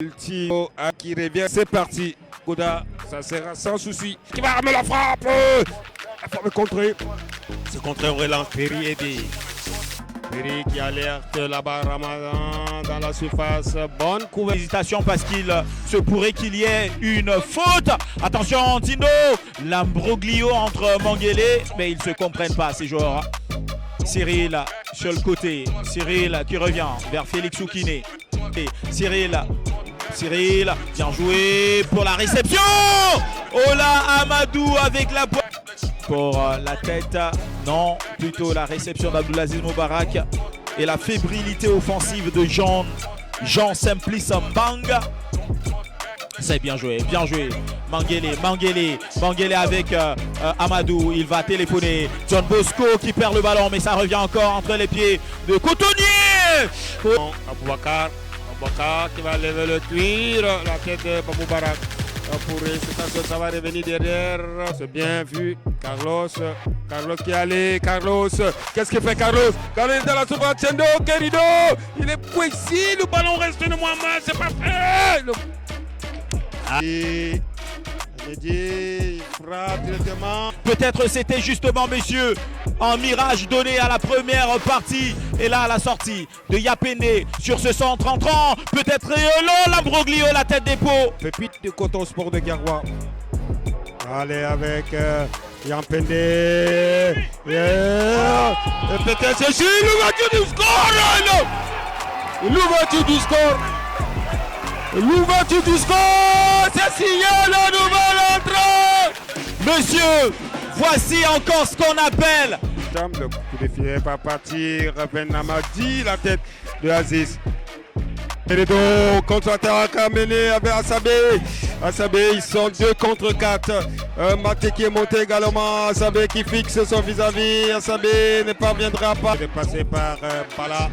Ultimo qui revient, c'est parti. Koda, ça sera sans souci. Qui va ramener la frappe. La frappe est contrée. C'est contré, on relance. Perry aidé. Perry qui alerte là-bas, Ramadan dans la surface. Bonne couverture. Hésitation parce qu'il se pourrait qu'il y ait une faute. Attention, Tino. L'imbroglio entre Mangele, mais ils ne se comprennent pas ces joueurs. Cyril sur le côté. Cyril qui revient vers Félix Oukine. Cyril, bien joué pour la réception. Ola Amadou avec la boîte. Pour la tête, non, plutôt la réception d'Abdoulaziz Moubarak et la fébrilité offensive de Jean Simplice Mbanga. C'est bien joué, bien joué. Mangele avec Amadou, il va téléphoner. John Bosco qui perd le ballon, mais ça revient encore entre les pieds de Cotonnier. Aboubakar qui va lever le tir, la tête de Moubarak. Pour ça va revenir derrière, c'est bien vu. Carlos qui est allé, Carlos, qu'est-ce qu'il fait Carlos? Carlos est dans la surface, Chendo, Querido, il est précis, le ballon reste de moins mal, c'est pas fait. Il frappe directement. Peut-être c'était justement, messieurs, un mirage donné à la première partie. Et là, à la sortie de Yapene sur ce centre entrant. Peut-être Lambroglio, la tête des pots. Pépite de Coton Sport de Garoua. Allez avec Yapene. Yeah. Et peut-être c'est l'ouverture du score. L'ouverture du score. L'ouverture du score, c'est signé la nouvelle entrée. Monsieur, voici encore ce qu'on appelle. Le coup de filet va partir. Ben Namadi, la tête de Aziz. Querido, contre-attaque amené avec Assabé. Assabé, ils sont 2 contre 4. Maté qui est monté également. Assabé qui fixe son vis-à-vis. Assabé ne parviendra pas. Il est passé par Bala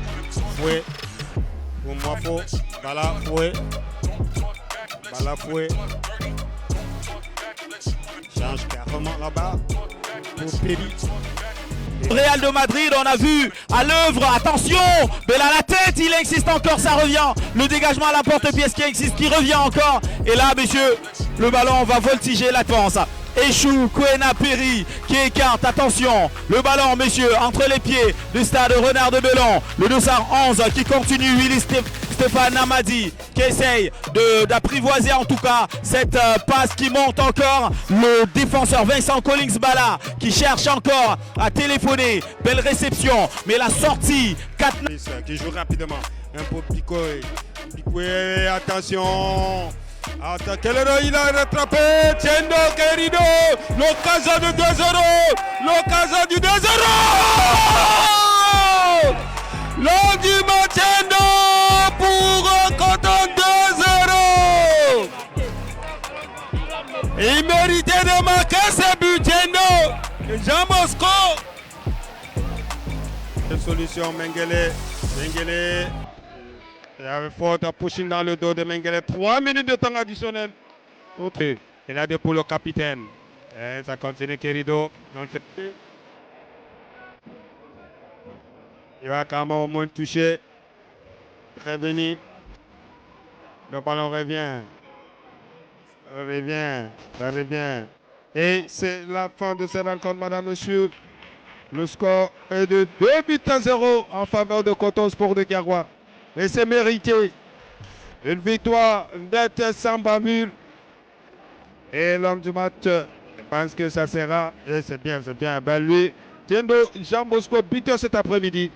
Foué. Pour moi, faux. Bala Foué. Bala Foué. Change carrément là-bas pour Péri. Real de Madrid, on a vu à l'œuvre, attention, mais là la tête, il insiste encore, ça revient. Le dégagement à la porte-pièce qui insiste, qui revient encore. Et là, messieurs, le ballon va voltiger la défense. Échoue Kwena Perry qui écarte, attention, le ballon, messieurs, entre les pieds du stade Renard de Belon. Le 211 qui continue, Willy Stéphane Amadi qui essaye d'apprivoiser en tout cas cette passe qui monte encore. Le défenseur Vincent Collins Bala qui cherche encore à téléphoner. Belle réception, mais la sortie 4 qui joue rapidement. Un peu Picoé. Picoé, attention. Attends, il a rattrapé. Chendo, Querido. L'occasion de 2-0. L'occasion du 2-0. L'Angima Chendo pour un Coton 2-0. Il méritait de marquer ce but, Chendo. Jean Bosco. Quelle solution, Mengele. Il y avait faute à pushing dans le dos de Mengele. 3 minutes de temps additionnel. Il a deux pour le capitaine. Et ça continue, Querido. Il va quand même au moins toucher. Revenir. Le ballon revient. Ça revient. Et c'est la fin de cette rencontre, madame, monsieur. Le score est de 2-0 en faveur de Coton Sport de Garoua. Et c'est mérité. Une victoire nette sans bavure. Et l'homme du match, je pense que ça sera. Et c'est bien. Ben lui, Jean Bosco, buteur cet après-midi.